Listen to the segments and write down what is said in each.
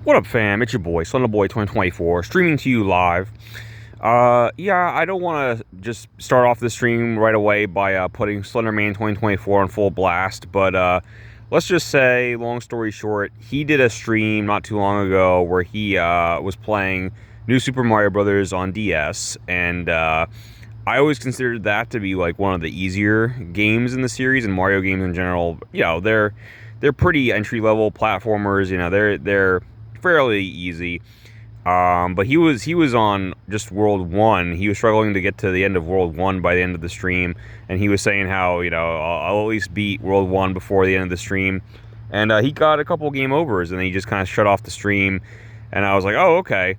What up, fam? It's your boy, Boy 2024, streaming to you live. Yeah, I don't want to just start off the stream right away by putting Slenderman 2024 on full blast, but let's just say, long story short, he did a stream not too long ago where he was playing New Super Mario Brothers on DS, and I always considered that to be like one of the easier games in the series, and Mario games in general. They're pretty entry level platformers. They're fairly easy. But he was on just World One. He was struggling to get to the end of World One by the end of the stream, and he was saying how I'll at least beat World One before the end of the stream, and he got a couple game overs, and then he just kind of shut off the stream, and I was like, oh, okay,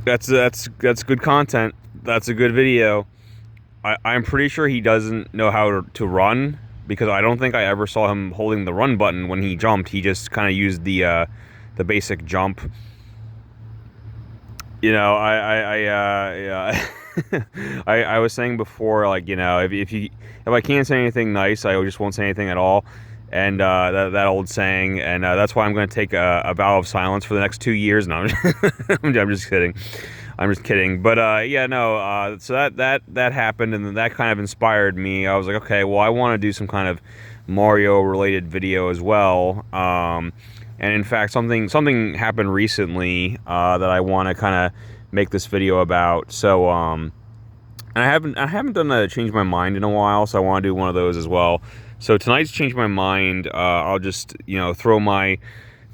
that's good content. That's a good video. I'm pretty sure he doesn't know how to run, because I don't think I ever saw him holding the run button when he jumped. He just kind of used the basic jump. Yeah. I was saying before, like, if I can't say anything nice, I just won't say anything at all. And that old saying, and that's why I'm going to take a vow of silence for the next 2 years. No, I'm just kidding. I'm just kidding. But yeah, no. So that happened, and then that kind of inspired me. I was like, okay, well, I want to do some kind of Mario related video as well. And in fact, something happened recently that I want to kind of make this video about. So and I haven't done a change my mind in a while, so I want to do one of those as well. So tonight's change my mind. I'll just throw my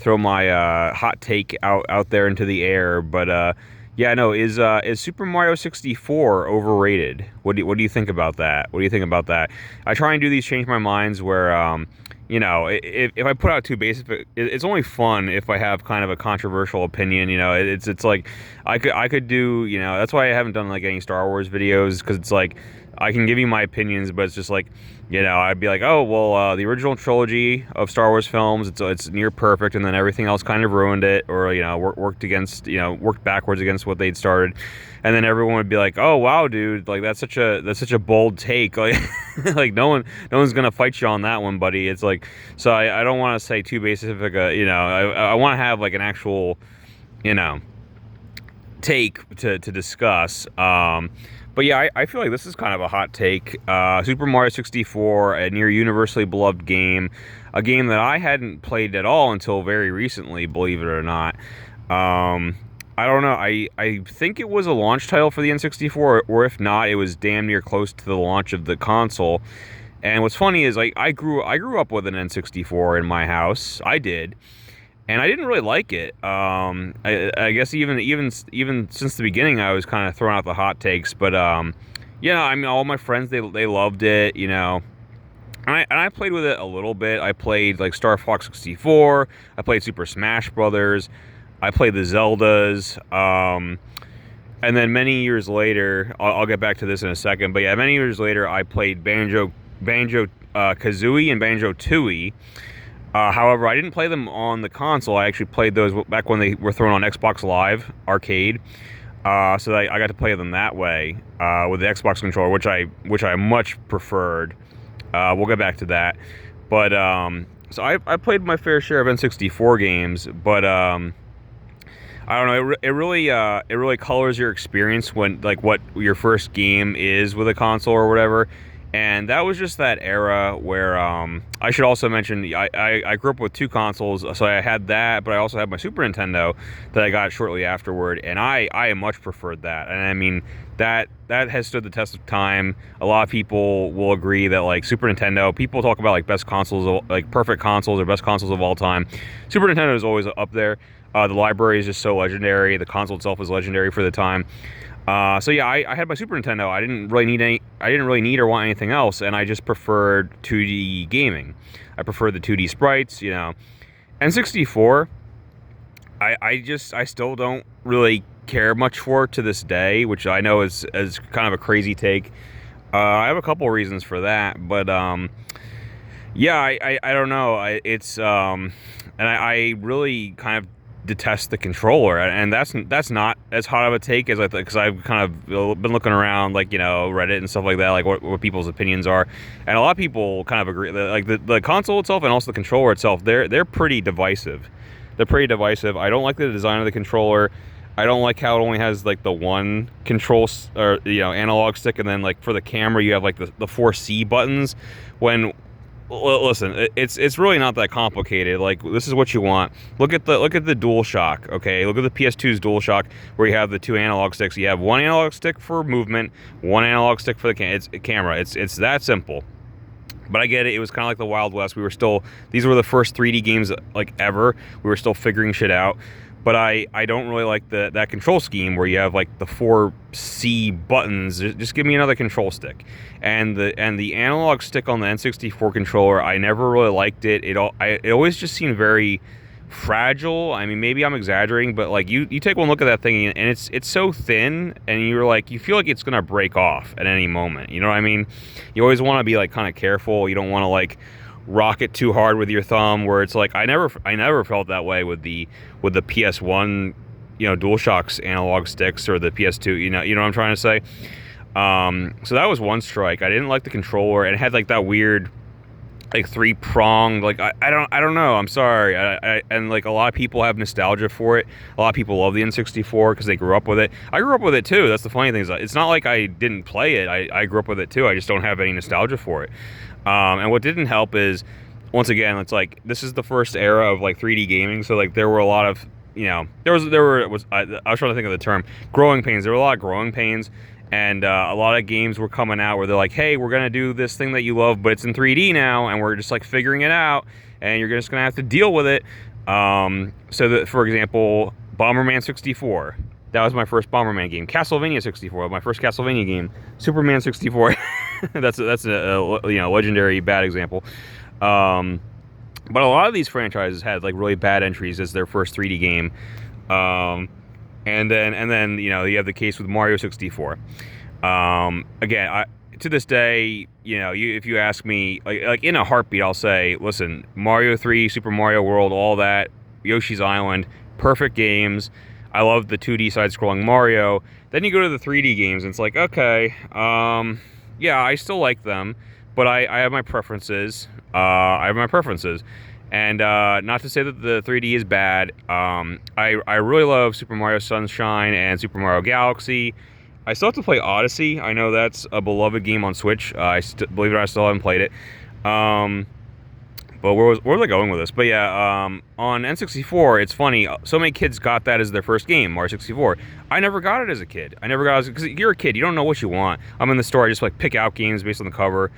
hot take out there into the air. But yeah, no, is Super Mario 64 overrated? What do you think about that? What do you think about that? I try and do these change my minds where if I put out too basic, it's only fun if I have kind of a controversial opinion. It's like I could do. That's why I haven't done like any Star Wars videos, because it's like I can give you my opinions, but it's just like I'd be like, oh well, the original trilogy of Star Wars films, it's near perfect, and then everything else kind of ruined it, or worked backwards against what they'd started, and then everyone would be like, oh wow, dude, like that's such a bold take, like like no one's gonna fight you on that one, buddy. It's like, so I don't want to say too basic, I want to have like an actual take to discuss. But yeah, I feel like this is kind of a hot take. Super Mario 64, a near universally beloved game, a game that I hadn't played at all until very recently, believe it or not. I don't know. I think it was a launch title for the N64, or if not, it was damn near close to the launch of the console. And what's funny is, like, I grew up with an N64 in my house. I did. And I didn't really like it. I guess even since the beginning, I was kind of throwing out the hot takes. But yeah, I mean, all my friends, they loved it. And I played with it a little bit. I played like Star Fox 64. I played Super Smash Brothers. I played the Zeldas. And then many years later, I'll get back to this in a second. But yeah, many years later, I played Banjo Kazooie and Banjo Tooie. However, I didn't play them on the console. I actually played those back when they were thrown on Xbox Live Arcade. So I got to play them that way with the Xbox controller, which I much preferred. We'll get back to that. But so I played my fair share of N64 games, but I don't know. It really colors your experience when, like, what your first game is with a console or whatever. And that was just that era where I should also mention I grew up with two consoles, so I had that, but I also had my Super Nintendo that I got shortly afterward, and I much preferred that. And I mean, that has stood the test of time. A lot of people will agree that, like, Super Nintendo, people talk about like best consoles, like perfect consoles or best consoles of all time. Super Nintendo is always up there. The library is just so legendary. The console itself is legendary for the time. So yeah, I had my Super Nintendo. I didn't really need or want anything else, and I just preferred 2D gaming. I preferred the 2D sprites, And 64, I still don't really care much for it to this day, which I know is kind of a crazy take. I have a couple reasons for that, but yeah, I don't know. And I really kind of detest the controller, and that's not as hot of a take as I thought, because I've kind of been looking around, like, Reddit and stuff like that, like what people's opinions are, and a lot of people kind of agree that, like, the console itself and also the controller itself, they're pretty divisive. They're pretty divisive. I don't like the design of the controller. I don't like how it only has like the one control or analog stick, and then like for the camera you have like the 4C buttons. When listen, it's really not that complicated. Like, this is what you want. Look at the DualShock. Okay, look at the PS2's DualShock, where you have the two analog sticks. You have one analog stick for movement, one analog stick for the camera. It's that simple. But I get it. It was kind of like the Wild West. These were the first 3D games like ever. We were still figuring shit out. But I don't really like that control scheme where you have like the 4C buttons. Just give me another control stick. And the analog stick on the N64 controller, I never really liked it. It always just seemed very fragile. I mean, maybe I'm exaggerating, but like you take one look at that thing and it's so thin, and you feel like it's gonna break off at any moment. You know what I mean? You always want to be like kind of careful. You don't want to like rock it too hard with your thumb, where it's like I never felt that way with the PS1 DualShock's analog sticks, or the PS2, you know what I'm trying to say. So that was one strike. I didn't like the controller, and it had like that weird like 3-pronged, like I don't know, I'm sorry. And like a lot of people have nostalgia for it. A lot of people love the N64 because they grew up with it. I grew up with it too. That's the funny thing, is it's not like I didn't play it. I grew up with it too. I just don't have any nostalgia for it. And what didn't help is, once again, it's like this is the first era of like 3D gaming, so like there were a lot of I was trying to think of the term, growing pains. There were a lot of growing pains, and a lot of games were coming out where they're like, hey, we're gonna do this thing that you love, but it's in 3D now, and we're just like figuring it out, and you're just gonna have to deal with it. So that, for example, Bomberman 64. That was my first Bomberman game. Castlevania 64, my first Castlevania game. Superman 64. that's a legendary bad example. But a lot of these franchises had like really bad entries as their first 3D game. And then you have the case with Mario 64. Again, to this day, if you ask me, like in a heartbeat, I'll say, listen, Mario 3, Super Mario World, all that, Yoshi's Island, perfect games. I love the 2D side-scrolling Mario. Then you go to the 3D games, and it's like, okay, yeah, I still like them, but I have my preferences. And not to say that the 3D is bad. I really love Super Mario Sunshine and Super Mario Galaxy. I still have to play Odyssey. I know that's a beloved game on Switch. Believe it or not, I still haven't played it. But where was I going with this? But yeah, on N64, it's funny. So many kids got that as their first game, Mario 64. I never got it as a kid. Because you're a kid, you don't know what you want. I'm in the store, I just like pick out games based on the cover.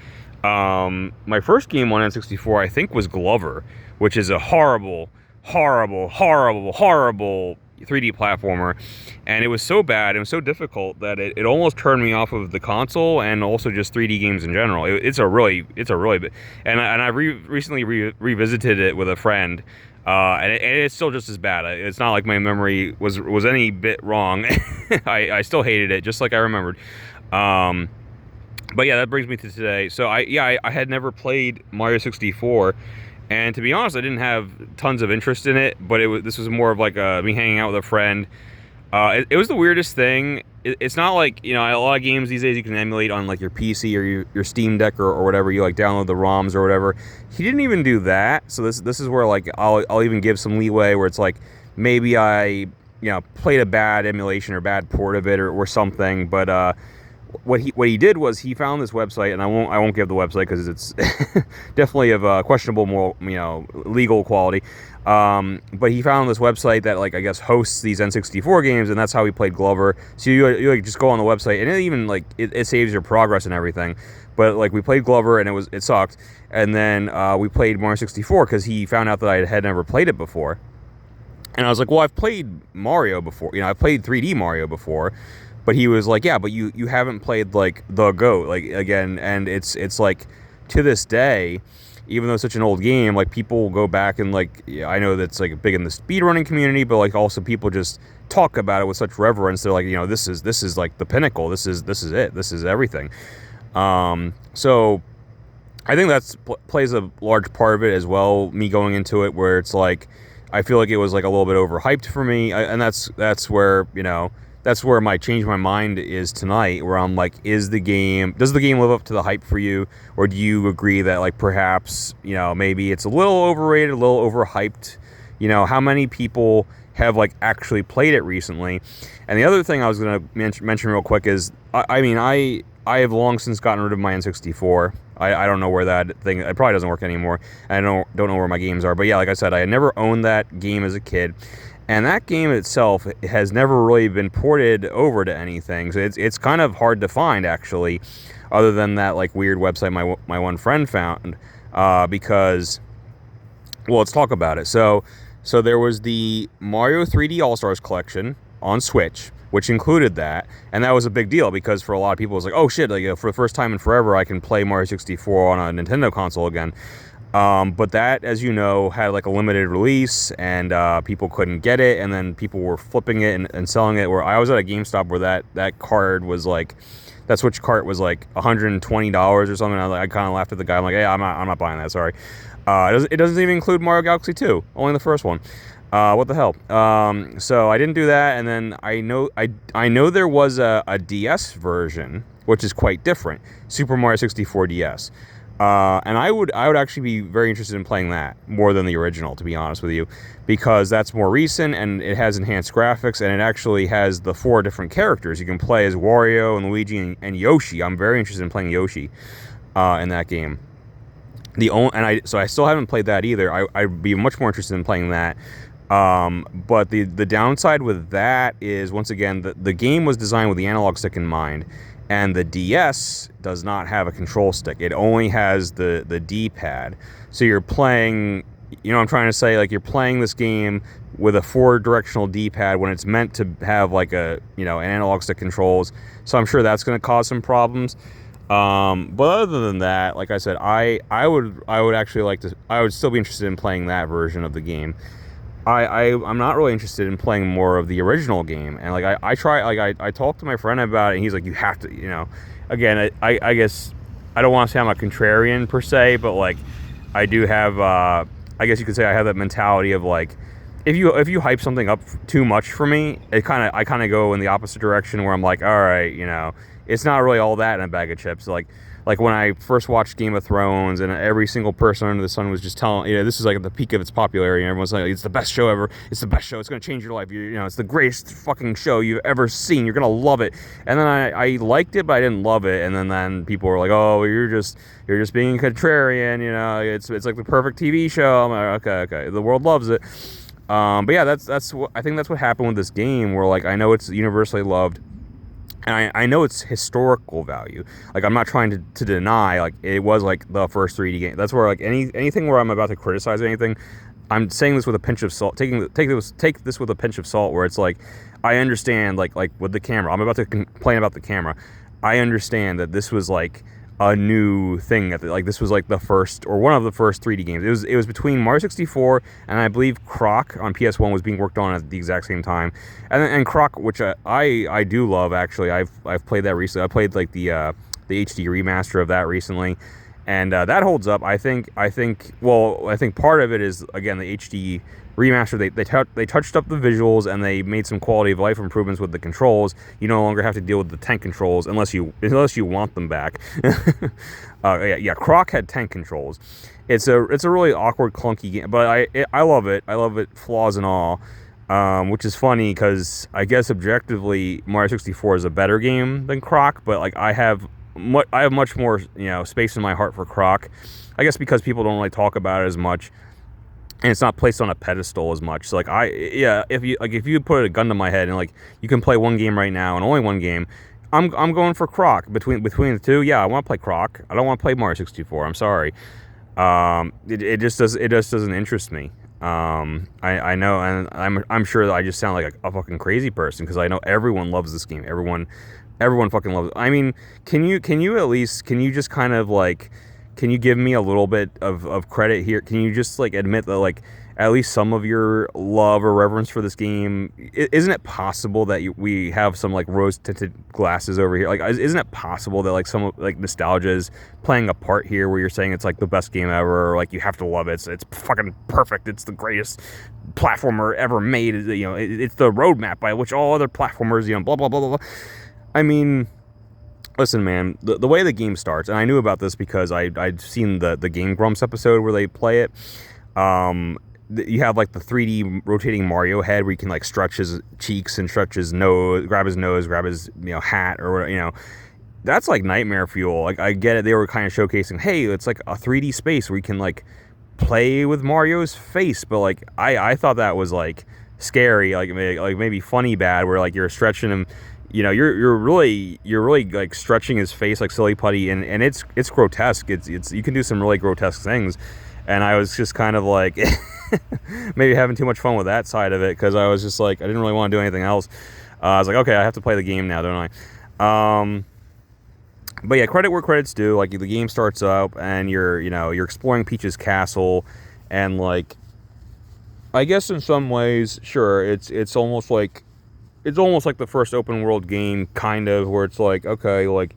My first game on N64, I think, was Glover, which is a horrible 3D platformer, and it was so bad, it was so difficult that it almost turned me off of the console and also just 3D games in general. It's a really bit, and I recently revisited it with a friend, and it's still just as bad. It's not like my memory was any bit wrong. I still hated it, just like I remembered. But yeah, that brings me to today. So I had never played Mario 64. And to be honest, I didn't have tons of interest in it, but this was more of like me hanging out with a friend. It was the weirdest thing. It's not like, a lot of games these days you can emulate on like your PC or your Steam Deck or whatever. You like download the ROMs or whatever. He didn't even do that. So this is where like I'll even give some leeway, where it's like maybe I played a bad emulation or bad port of it or something. But what he did was he found this website, and I won't give the website because it's definitely of questionable moral, legal quality. But he found this website that, like, I guess hosts these N64 games, and that's how he played Glover. So you like just go on the website, and it even like it saves your progress and everything. But like we played Glover, and it sucked. And then we played Mario 64 because he found out that I had never played it before. And I was like, well, I've played Mario before. I've played 3D Mario before. But he was like, yeah, but you haven't played like the GOAT, like, again, and it's like, to this day, even though it's such an old game, like people go back and like, I know that's like big in the speedrunning community, but like also people just talk about it with such reverence. They're like, this is like the pinnacle. This is it. This is everything. So I think plays a large part of it as well. Me going into it where it's like, I feel like it was like a little bit overhyped for me, and that's where that's where my change my mind is tonight. Where I'm like, does the game live up to the hype for you, or do you agree that like perhaps maybe it's a little overrated, a little overhyped? How many people have like actually played it recently? And the other thing I was going to mention real quick is I have long since gotten rid of my N64. I don't know where that thing, it probably doesn't work anymore. I don't know where my games are. But yeah, like I said, I had never owned that game as a kid. And that game itself has never really been ported over to anything. So it's kind of hard to find, actually, other than that like weird website my one friend found. Because, well, let's talk about it. So there was the Mario 3D All-Stars collection on Switch, which included that, and that was a big deal because for a lot of people it was like, oh shit, like for the first time in forever I can play Mario 64 on a Nintendo console again. But that, as you know, had like a limited release, and people couldn't get it, and then people were flipping it and selling it. Where I was at a GameStop where that card was like, that Switch cart was like $120 or something. I kind of laughed at the guy. I'm like, hey, I'm not buying that. Sorry. It doesn't even include Mario Galaxy 2, only the first one. What the hell? So I didn't do that, and then I know there was a DS version, which is quite different, Super Mario 64 DS. And I would actually be very interested in playing that more than the original, to be honest with you, because that's more recent and it has enhanced graphics, and it actually has the 4 different characters you can play as: Wario and Luigi and Yoshi. I'm very interested in playing Yoshi in that game. So I still haven't played that either. I'd be much more interested in playing that. But the downside with that is, once again, the game was designed with the analog stick in mind, and the DS does not have a control stick. It only has the D-pad. So you're playing, I'm trying to say, like, you're playing this game with a 4-directional D-pad when it's meant to have like an analog stick controls. So I'm sure that's going to cause some problems. But other than that, like I said, I would actually I would still be interested in playing that version of the game. I'm not really interested in playing more of the original game. And like I talked to my friend about it, and he's like, you have to, again, I guess I don't want to say I'm a contrarian per se, but like I do have, I guess you could say I have that mentality of like, if you hype something up too much for me, I kind of go in the opposite direction, where I'm like, all right, it's not really all that in a bag of chips. Like when I first watched Game of Thrones, and every single person under the sun was just telling, this is like at the peak of its popularity, and everyone's like, it's the best show ever. It's the best show. It's going to change your life. It's the greatest fucking show you've ever seen. You're going to love it. And then I liked it, but I didn't love it. And then people were like, oh, you're just being a contrarian. It's like the perfect TV show. I'm like, okay. The world loves it. But yeah, I think that's what happened with this game, where like I know it's universally loved, and I know it's historical value. Like, I'm not trying to deny, like, it was like the first 3D game. That's where like anything where I'm about to criticize anything, I'm saying this with a pinch of salt. Take this with a pinch of salt, where it's like, I understand, like with the camera. I'm about to complain about the camera. I understand that this was like a new thing. Like, this was like the first, or one of the first 3D games. It was between Mario 64 and I believe Croc on PS1 was being worked on at the exact same time. And Croc, which I do love, actually. I've played that recently. I played like the HD remaster of that recently, and that holds up. I think part of it is, again, the HD remaster. They touched up the visuals, and they made some quality of life improvements with the controls. You no longer have to deal with the tank controls unless you want them back. Croc had tank controls. It's a really awkward, clunky game, but I love it. I love it, flaws and all. Which is funny because I guess objectively Mario 64 is a better game than Croc, but like I have much more space in my heart for Croc. I guess because people don't really talk about it as much, and it's not placed on a pedestal as much. So like if you put a gun to my head and like you can play one game right now and only one game, I'm going for Croc. Between the two, yeah, I want to play Croc. I don't want to play Mario 64. I'm sorry. It just doesn't interest me. I know, and I'm sure that I just sound like a fucking crazy person, because I know everyone loves this game. Everyone fucking loves it. I mean, can you just kind of like, can you give me a little bit of credit here? Can you just like admit that like at least some of your love or reverence for this game? Isn't it possible that we have some like rose tinted glasses over here? Like, isn't it possible that like some like nostalgia is playing a part here, where you're saying it's like the best game ever, or like you have to love it, it's fucking perfect, it's the greatest platformer ever made, you know, it's the roadmap by which all other platformers, you know, blah blah blah blah blah. I mean, listen, man, the way the game starts, and I knew about this because I'd seen the Game Grumps episode where they play it. You have like the 3D rotating Mario head where you can like stretch his cheeks and stretch his nose, grab his hat or whatever, you know. That's like nightmare fuel. Like, I get it, they were kind of showcasing, hey, it's like a 3D space where you can like play with Mario's face, but like I thought that was like scary, like maybe funny bad, where like you're stretching him, you know, you're really like stretching his face like silly putty, and it's grotesque. It's you can do some really grotesque things, and I was just kind of like maybe having too much fun with that side of it, because I was just like, I didn't really want to do anything else. I was like, okay, I have to play the game now, don't I? But yeah, credit where credit's due. Like, the game starts up and you're exploring Peach's castle, and like, I guess in some ways, sure, it's almost like the first open world game, kind of, where it's like, okay, like,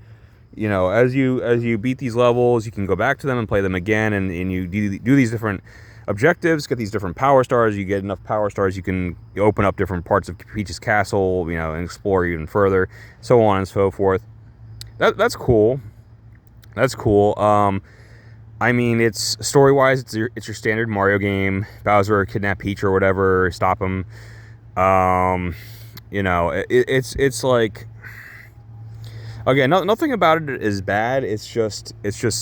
you know, as you beat these levels, you can go back to them and play them again, and you do these different objectives, get these different power stars. You get enough power stars, you can open up different parts of Peach's castle, you know, and explore even further, so on and so forth. That's cool. That's cool. I mean, it's story-wise, it's your standard Mario game. Bowser kidnap Peach or whatever, stop him. You know, it's like, again, nothing about it is bad. It's just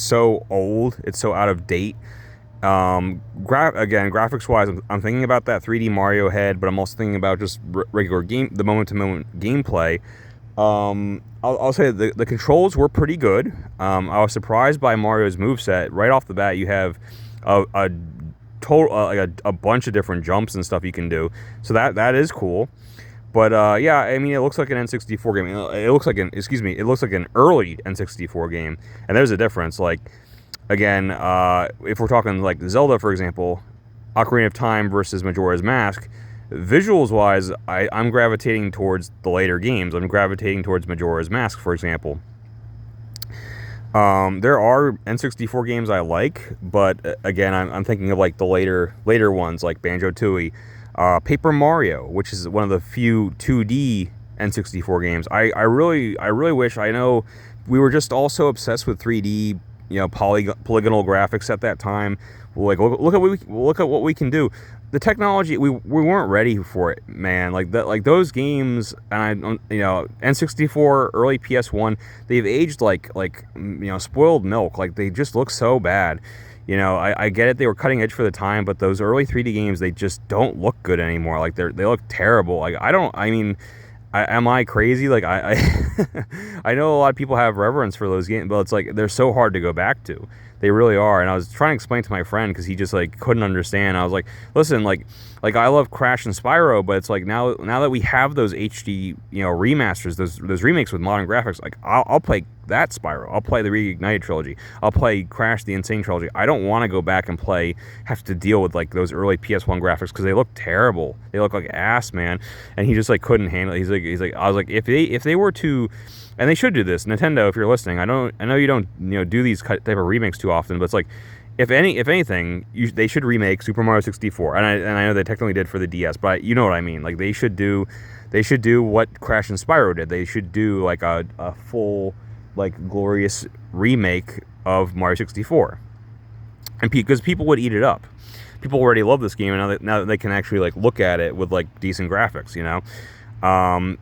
so old. It's so out of date. Graphics-wise, I'm thinking about that 3D Mario head, but I'm also thinking about just regular the moment-to-moment gameplay. I'll say the controls were pretty good. I was surprised by Mario's moveset. Right off the bat, you have a bunch of different jumps and stuff you can do. So that is cool. But yeah, I mean, it looks like an N64 game. It looks like an early N64 game. And there's a difference. Like, again, if we're talking like Zelda, for example, Ocarina of Time versus Majora's Mask, visuals wise, I'm gravitating towards the later games. I'm gravitating towards Majora's Mask, for example. There are N64 games I like, but again, I'm thinking of like the later ones, like Banjo-Tooie, Paper Mario, which is one of the few 2D N64 games. I really wish, I know we were just all so obsessed with 3D, you know, polygonal graphics at that time. Like, look at what we can do. The technology, we weren't ready for it, man. Like those games, and N64, early PS1, they've aged like spoiled milk. Like, they just look so bad. You know, I get it, they were cutting edge for the time, but those early 3D games, they just don't look good anymore. Like, they look terrible. Like, am I crazy? Like, I I know a lot of people have reverence for those games, but it's like, they're so hard to go back to. They really are. And I was trying to explain to my friend, because he just like couldn't understand. I was like, listen, like I love Crash and Spyro, but it's like, now that we have those HD, you know, remasters, those remakes with modern graphics, like, I'll play that Spyro. I'll play the Reignited trilogy. I'll play Crash the Insane trilogy. I don't want to go back and have to deal with like those early PS1 graphics, because they look terrible. They look like ass, man. And he just like couldn't handle it. He's like I was like, if they were to, and they should do this, Nintendo, if you're listening. I know you don't, you know, do these type of remakes too often, but it's like, if anything, they should remake Super Mario 64. And I know they technically did for the DS, but you know what I mean. Like, they should do what Crash and Spyro did. They should do like a full, like, glorious remake of Mario 64. And because people would eat it up. People already love this game, and now that they can actually like look at it with like decent graphics, you know. I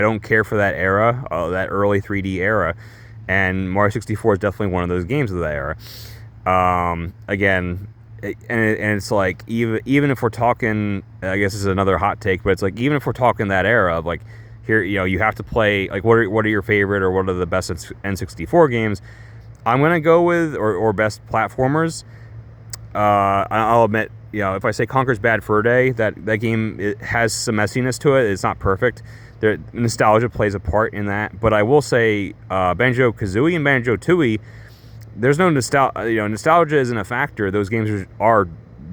don't care for that era, that early 3D era, and Mario 64 is definitely one of those games of that era. Again, and it's like, even if we're talking, I guess this is another hot take, but it's like, even if we're talking that era of like, here, you know, you have to play, like, what are your favorite, or what are the best N64 games? I'm gonna go with, or best platformers. I'll admit, you know, if I say Conker's Bad Fur Day, that game, it has some messiness to it. It's not perfect. nostalgia plays a part in that. But I will say, Banjo-Kazooie and Banjo-Tooie, there's no nostalgia. Nostalgia isn't a factor. Those games are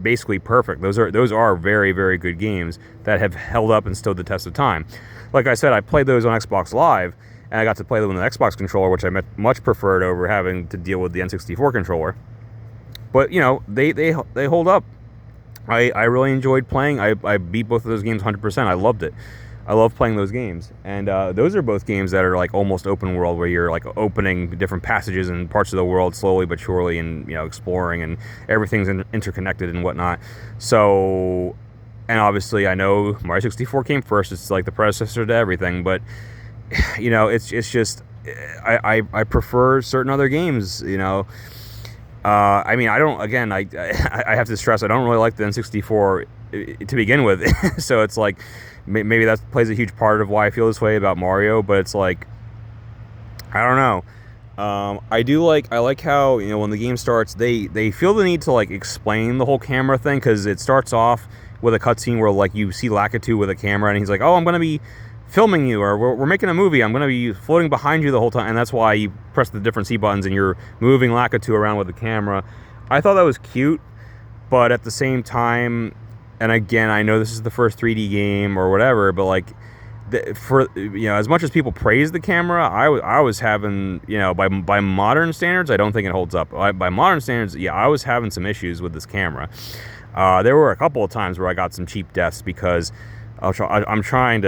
basically perfect. Those are very, very good games that have held up and stood the test of time. Like I said, I played those on Xbox Live, and I got to play them with an Xbox controller, which I much preferred over having to deal with the N64 controller. But they hold up. I really enjoyed playing. I beat both of those games 100%. I loved it. I love playing those games, and those are both games that are like almost open world, where you're like opening different passages and parts of the world slowly but surely, and exploring, and everything's interconnected and whatnot. So, and obviously, I know Mario 64 came first. It's like the predecessor to everything, but it's just I prefer certain other games. I mean, I don't. Again, I have to stress, I don't really like the N64 to begin with. So it's like, maybe that plays a huge part of why I feel this way about Mario. But it's like, I don't know. I like how when the game starts, they feel the need to like explain the whole camera thing, because it starts off with a cutscene where like you see Lakitu with a camera, and he's like, "Oh, I'm gonna be filming you, or we're making a movie. I'm going to be floating behind you the whole time." And that's why you press the different C buttons and you're moving Lakitu around with the camera. I thought that was cute, but at the same time, and again, I know this is the first 3D game or whatever, but like, as much as people praise the camera, I was having, by modern standards, I don't think it holds up. By modern standards, I was having some issues with this camera. There were a couple of times where I got some cheap deaths because I'll try and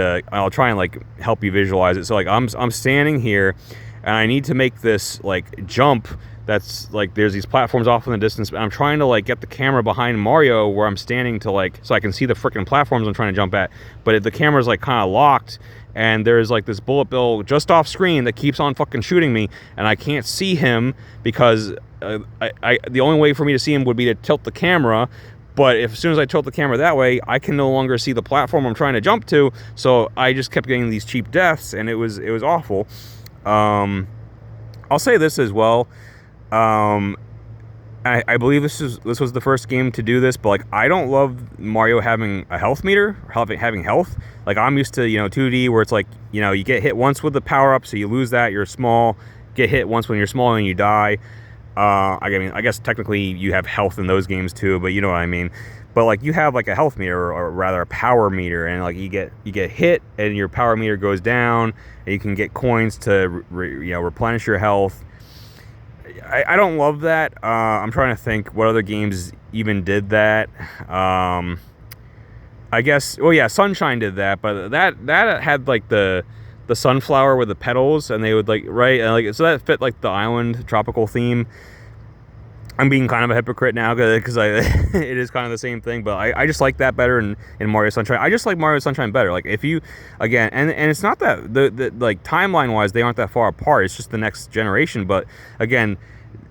like help you visualize it. So like I'm standing here, and I need to make this like jump. That's like, there's these platforms off in the distance, but I'm trying to like get the camera behind Mario where I'm standing to like, so I can see the freaking platforms I'm trying to jump at. But the camera's like kind of locked, and there's like this bullet bill just off screen that keeps on fucking shooting me, and I can't see him because the only way for me to see him would be to tilt the camera. But as soon as I tilt the camera that way, I can no longer see the platform I'm trying to jump to. So I just kept getting these cheap deaths, and it was awful. I'll say this as well. I believe this was the first game to do this, but like, I don't love Mario having a health meter, having health. Like, I'm used to 2D where it's like you get hit once with the power up, so you lose that. You're small. Get hit once when you're small and you die. I mean, I guess technically you have health in those games too, but you know what I mean. But like, you have like a health meter, or rather a power meter, and like you get hit and your power meter goes down, and you can get coins to replenish your health. I don't love that. I'm trying to think what other games even did that. I guess, well, yeah, Sunshine did that, but that had like the sunflower with the petals, and they would like, right, and like, so that fit like the island tropical theme. I'm being kind of a hypocrite now because it is kind of the same thing, but I just like that better in Mario Sunshine. I just like Mario Sunshine better. Like, if you, again, and it's not that the like timeline wise they aren't that far apart. It's just the next generation. But again,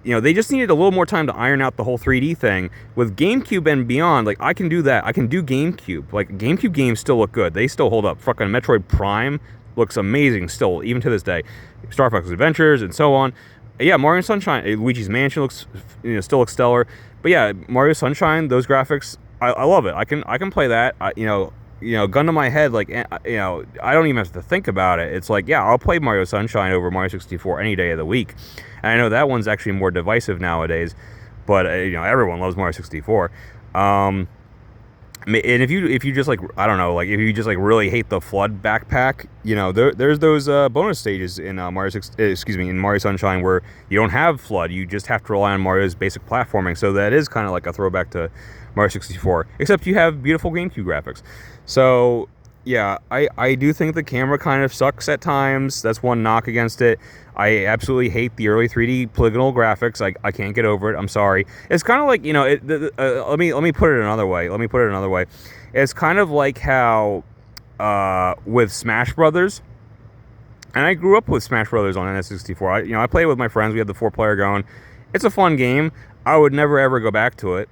they just needed a little more time to iron out the whole 3D thing. With GameCube and beyond, like, I can do that. I can do GameCube. Like, GameCube games still look good. They still hold up. Fucking Metroid Prime looks amazing still, even to this day. Star Fox Adventures and so on. Yeah, Mario Sunshine, Luigi's Mansion looks, still looks stellar. But yeah, Mario Sunshine, those graphics, I love it. I can play that. Gun to my head, like, I don't even have to think about it. It's like, yeah, I'll play Mario Sunshine over Mario 64 any day of the week. And I know that one's actually more divisive nowadays, but everyone loves Mario 64. And if you just like, I don't know, like, if you just like really hate the FLUDD backpack, there's those bonus stages in Mario Sunshine where you don't have FLUDD. You just have to rely on Mario's basic platforming. So that is kind of like a throwback to Mario 64, except you have beautiful GameCube graphics. So yeah, I do think the camera kind of sucks at times. That's one knock against it. I absolutely hate the early 3D polygonal graphics. I can't get over it. I'm sorry. It's kind of like, let me put it another way. It's kind of like how with Smash Brothers, and I grew up with Smash Brothers on N64. I played it with my friends. We had the 4-player going. It's a fun game. I would never ever go back to it.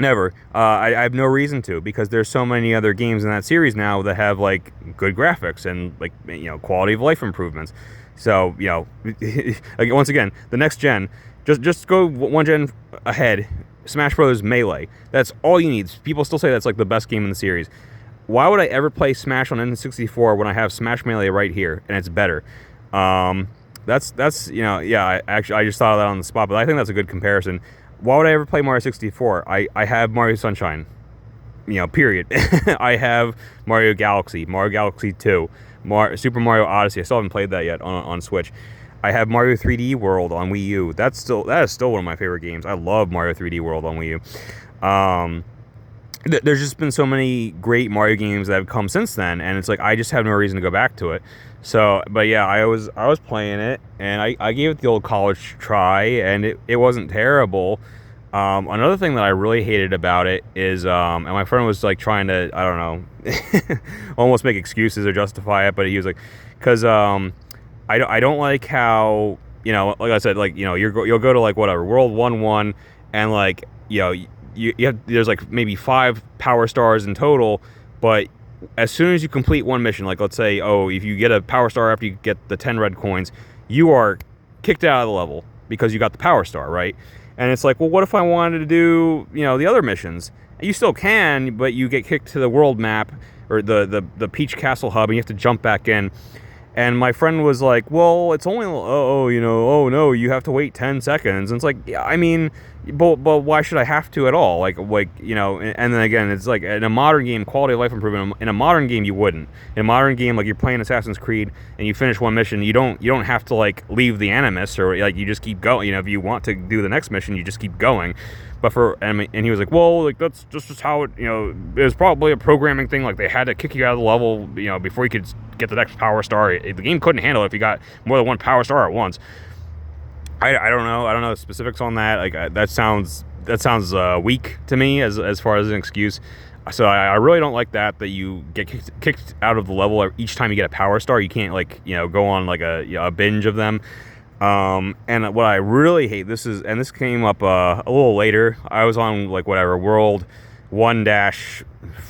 Never. I have no reason to, because there's so many other games in that series now that have like good graphics and like quality of life improvements. So like, once again, the next gen, just go one gen ahead. Smash Bros. Melee. That's all you need. People still say that's like the best game in the series. why would I ever play Smash on N64 when I have Smash Melee right here and it's better? That's yeah. I just thought of that on the spot, but I think that's a good comparison. Why would I ever play Mario 64? I have Mario Sunshine, period. I have Mario Galaxy 2, Super Mario Odyssey. I still haven't played that yet on Switch. I have Mario 3D World on Wii U. That is still one of my favorite games. I love Mario 3D World on Wii U. There's just been so many great Mario games that have come since then, and it's like I just have no reason to go back to it. So, but yeah, I was playing it, and I gave it the old college try, and it wasn't terrible. Another thing that I really hated about it is, and my friend was like trying to, I don't know, almost make excuses or justify it, but he was like, because I don't like how, like I said, like, you'll go to like whatever World 1-1, and like, you have, there's like maybe 5 power stars in total, but as soon as you complete one mission, like let's say, if you get a power star after you get the 10 red coins, you are kicked out of the level because you got the power star, right? And it's like, well, what if I wanted to do, the other missions? You still can, but you get kicked to the world map or the Peach Castle hub, and you have to jump back in. And my friend was like, well, it's only, oh no, you have to wait 10 seconds. And it's like, yeah, I mean, but why should I have to at all? Like, and then again, it's like in a modern game, quality of life improvement, in a modern game, you wouldn't. In a modern game, like you're playing Assassin's Creed and you finish one mission, you don't have to like leave the Animus, or like you just keep going. If you want to do the next mission, you just keep going. But and he was like, well, like that's just how it, it was probably a programming thing. Like they had to kick you out of the level, before you could get the next power star. The game couldn't handle it if you got more than one power star at once. I don't know. I don't know the specifics on that. Like that sounds weak to me as far as an excuse. So I really don't like that you get kicked out of the level each time you get a power star. You can't like go on like a binge of them. And what I really hate, this came up a little later. I was on like whatever World 1-4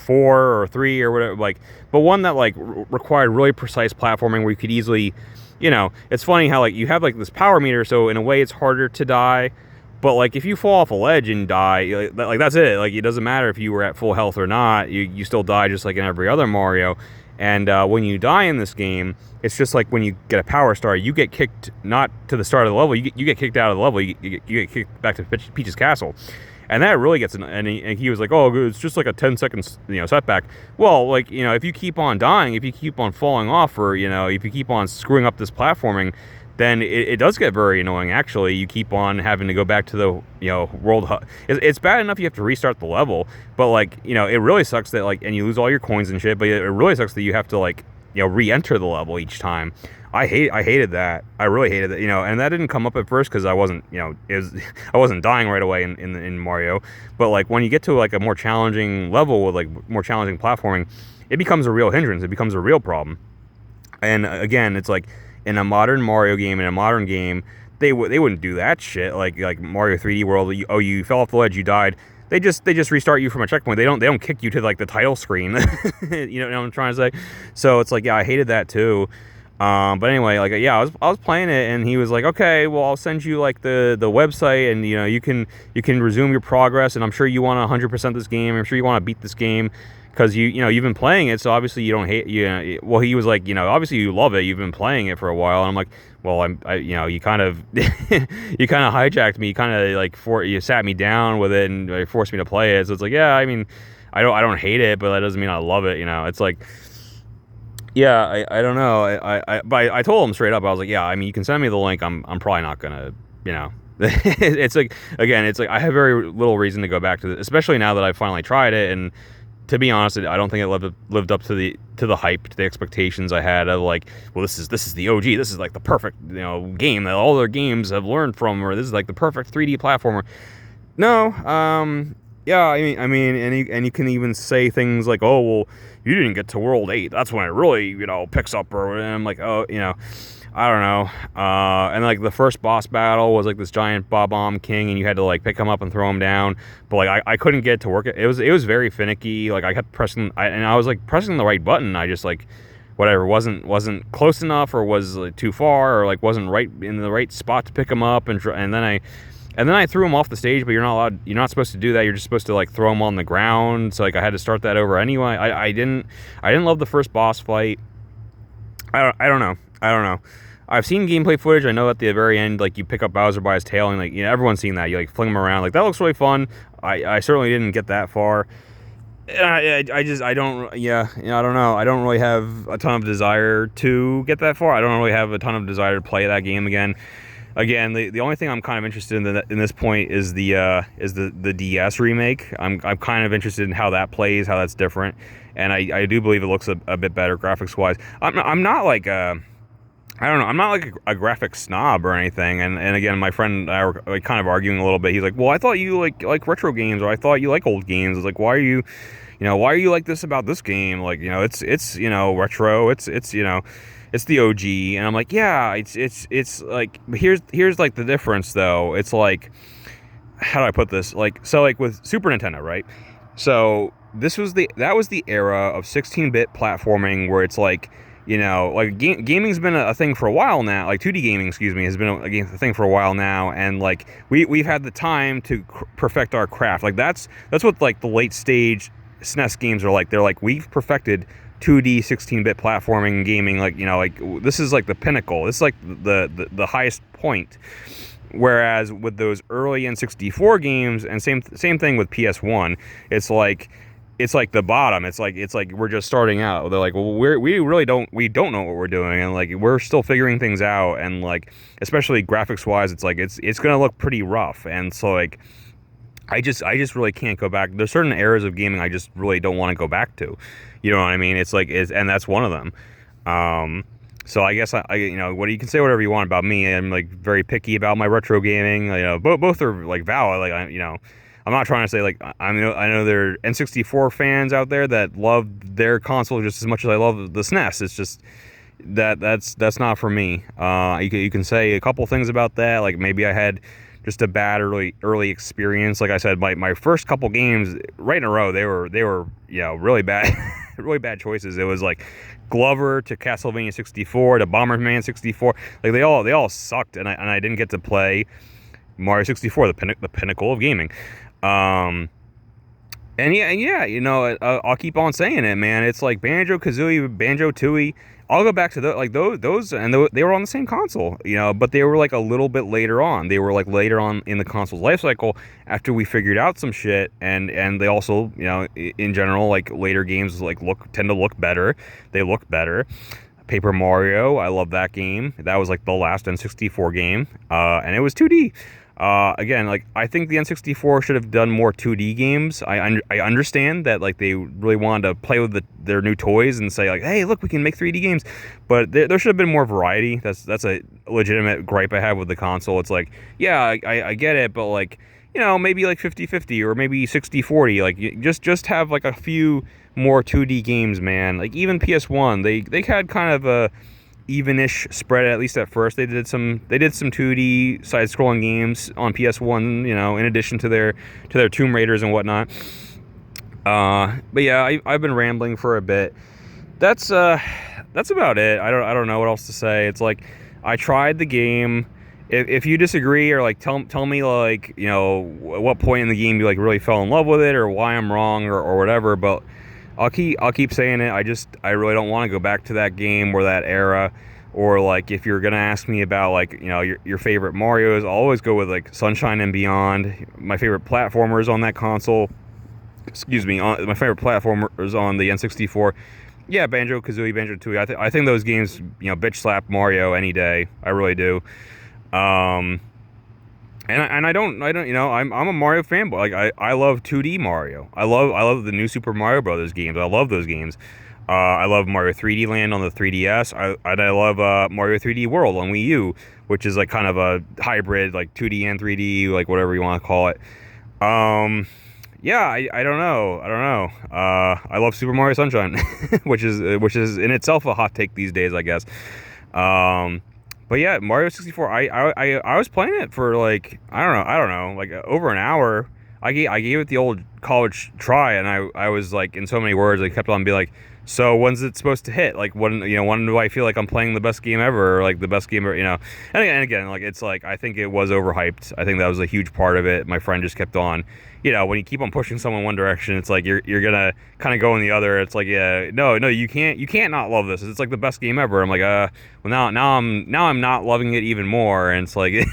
or 3 or whatever, like, but one that like required really precise platforming where you could easily, it's funny how like you have like this power meter, so in a way it's harder to die, but like if you fall off a ledge and die, like that's it. Like it doesn't matter if you were at full health or not, you still die just like in every other Mario. And when you die in this game, it's just like when you get a power star, you get kicked not to the start of the level, you get kicked out of the level, you get kicked back to Peach's Castle. And that really gets, and he was like, oh, it's just like a 10-second setback. Well, like, if you keep on dying, if you keep on falling off, or, if you keep on screwing up this platforming, then it does get very annoying, actually. You keep on having to go back to the, world hub. It's bad enough you have to restart the level, but, like, it really sucks that, like, and you lose all your coins and shit, but it really sucks that you have to, like, re-enter the level each time. I hated that. I really hated that, and that didn't come up at first because I wasn't, I wasn't dying right away in Mario. But like when you get to like a more challenging level with like more challenging platforming, it becomes a real hindrance. It becomes a real problem. And again, it's like in a modern Mario game, in a modern game, they wouldn't do that shit. Like Mario 3D World, you fell off the ledge, you died. They just restart you from a checkpoint. They don't kick you to like the title screen. You know what I'm trying to say? So it's like, yeah, I hated that too. But anyway, like, yeah, I was playing it, and he was like, okay, well, I'll send you like the website, and you can resume your progress, and I'm sure you want to 100% this game. I'm sure you want to beat this game because you've been playing it, so obviously you don't hate. Well, he was like, obviously you love it. You've been playing it for a while, and I'm like, well, you kind of you kind of hijacked me. You kind of like you sat me down with it and forced me to play it. So it's like, yeah, I mean, I don't hate it, but that doesn't mean I love it. It's like. Yeah, I don't know. But I told him straight up. I was like, yeah, I mean, you can send me the link. I'm probably not gonna, It's like, again, it's like I have very little reason to go back to this, especially now that I've finally tried it. And to be honest, I don't think it lived up to the hype, to the expectations I had of like, well, this is the OG. This is like the perfect game that all their games have learned from, or this is like the perfect 3D platformer. No, yeah, I mean, and you can even say things like, oh, well, you didn't get to World 8. That's when it really, picks up. And I'm like, oh, I don't know. And like the first boss battle was like this giant Bob-omb king, and you had to like pick him up and throw him down. But like I couldn't get it to work. It was very finicky. Like I kept pressing, and I was like pressing the right button. I just like whatever wasn't close enough, or was like, too far, or like wasn't right in the right spot to pick him up, and then And then I threw them off the stage, but you're not supposed to do that. You're just supposed to like throw them on the ground. So like I had to start that over anyway. I didn't love the first boss fight. I don't know. I've seen gameplay footage. I know at the very end, like you pick up Bowser by his tail, and like everyone's seen that. You like fling him around. Like that looks really fun. I certainly didn't get that far. I don't know. I don't really have a ton of desire to get that far. I don't really have a ton of desire to play that game again. Again, the only thing I'm kind of interested in this point is the DS remake. I'm kind of interested in how that plays, how that's different, and I do believe it looks a bit better graphics wise. I'm not like I don't know. I'm not like a graphic snob or anything. And again, my friend and I were like kind of arguing a little bit. He's like, "Well, I thought you like retro games, or I thought you like old games." I was like, "Why are you like this about this game? Like, it's retro. It's the OG." And I'm like, "Yeah, it's like here's like the difference though. It's like, how do I put this? Like, so like with Super Nintendo, right? So that was the era of 16-bit platforming where it's like." Gaming's been a thing for a while now. Like 2D gaming, excuse me, has been a thing for a while now, and like we've had the time to perfect our craft. Like that's what like the late stage SNES games are like. They're like, we've perfected 2D 16-bit platforming gaming. Like this is like the pinnacle. It's like the highest point. Whereas with those early N64 games, and same thing with PS1, it's like the bottom. It's like we're just starting out. They're like, well, we don't know what we're doing, and like we're still figuring things out, and like especially graphics wise, it's like it's gonna look pretty rough. And so like I just really can't go back. There's certain eras of gaming I just really don't want to go back to. You know what I mean? And that's one of them. So I guess what you can say whatever you want about me. I'm like very picky about my retro gaming. Both are like valid. Like I'm not trying to say like I know there are N64 fans out there that love their console just as much as I love the SNES. It's just that's not for me. You can say a couple things about that. Like maybe I had just a bad early experience. Like I said, my first couple games right in a row, they were really bad really bad choices. It was like Glover to Castlevania 64 to Bomberman 64. Like they all sucked, and I didn't get to play Mario 64, the pinnacle of gaming. And yeah, I'll keep on saying it, man. It's like Banjo-Kazooie, Banjo-Tooie. I'll go back to those, and they were on the same console, but they were like a little bit later on. They were like later on in the console's life cycle after we figured out some shit, and they also, in general, like later games like tend to look better. They look better. Paper Mario, I love that game. That was like the last N64 game, and it was 2D. Again, like I think the N64 should have done more 2D games. I understand that like they really wanted to play with their new toys and say like, hey, look, we can make 3D games, but there should have been more variety. That's a legitimate gripe I have with the console. It's like, yeah, I get it, but like maybe like 50-50 or maybe 60-40. Like just have like a few more 2D games, man. Like even PS1, they had kind of a even-ish spread, at least at first. They did some 2D side-scrolling games on PS1, in addition to their Tomb Raiders and whatnot. But yeah, I've been rambling for a bit. That's about it. I don't know what else to say. It's like I tried the game. If you disagree, or like tell me like at what point in the game you like really fell in love with it, or why I'm wrong, or whatever. But I'll keep saying it. I really don't want to go back to that game or that era. Or like if you're gonna ask me about like your favorite Marios, I'll always go with like Sunshine and Beyond. My favorite platformers on that console. Excuse me, my favorite platformers on the N64. Yeah, Banjo-Kazooie, Banjo-Tooie. I think those games bitch slap Mario any day. I really do. And I don't I'm a Mario fanboy. Like I love 2D Mario. I love the new Super Mario Brothers games. I love those games. I love Mario 3D Land on the 3DS. I love Mario 3D World on Wii U, which is like kind of a hybrid, like 2D and 3D, like whatever you want to call it. Yeah, I don't know. I love Super Mario Sunshine, which is in itself a hot take these days, I guess. But yeah, Mario 64. I was playing it for like I don't know, like over an hour. I gave it the old college try, and I was like, in so many words, I kept on being like, so when's it supposed to hit? Like, when do I feel like I'm playing the best game ever, or like the best game ever, And again, like, it's like, I think it was overhyped. I think that was a huge part of it. My friend just kept on, when you keep on pushing someone one direction, it's like you're gonna kind of go in the other. It's like, yeah, no, you can't not love this. It's like the best game ever. I'm like, well, now I'm not loving it even more, and it's like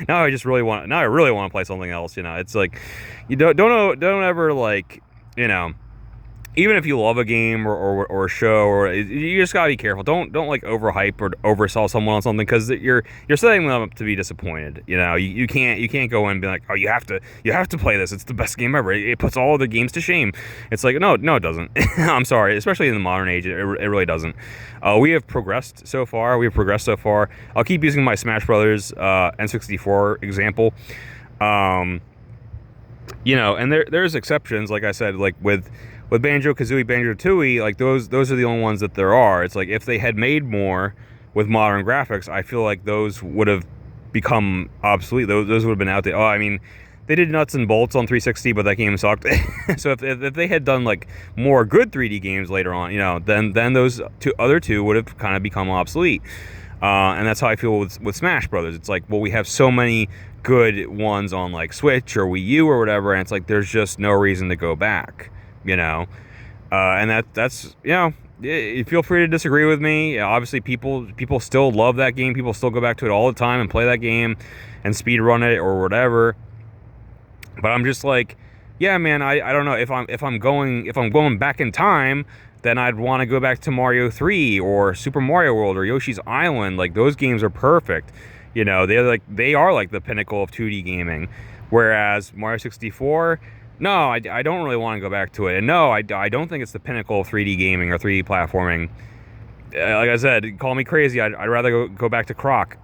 now I really want to play something else. It's like, you don't ever, like, even if you love a game or a show, or you just gotta be careful. Don't like overhype or oversell someone on something, because you're setting them up to be disappointed. You can't go in and be like, oh, you have to play this. It's the best game ever. It puts all the games to shame. It's like, no, it doesn't. I'm sorry, especially in the modern age, it really doesn't. We have progressed so far. I'll keep using my Smash Brothers N64 example. And there's exceptions, like I said, like with Banjo-Kazooie, Banjo-Tooie, like those are the only ones that there are. It's like, if they had made more with modern graphics, I feel like those would have become obsolete. Those would have been out there. Oh, I mean, they did Nuts and Bolts on 360, but that game sucked. So if they had done like more good 3D games later on, then those other two would have kind of become obsolete. And that's how I feel with Smash Brothers. It's like, well, we have so many good ones on like Switch or Wii U or whatever, and it's like, there's just no reason to go back. And that's you feel free to disagree with me. Obviously, people still love that game. People still go back to it all the time and play that game and speed run it or whatever. But I'm just like, yeah, man, I don't know, if I'm going back in time, then I'd want to go back to Mario 3 or Super Mario World or Yoshi's Island. Like, those games are perfect. They are like the pinnacle of 2D gaming. Whereas Mario 64, no, I don't really want to go back to it. And no, I don't think it's the pinnacle of 3D gaming or 3D platforming. Like I said, call me crazy. I'd rather go back to Croc.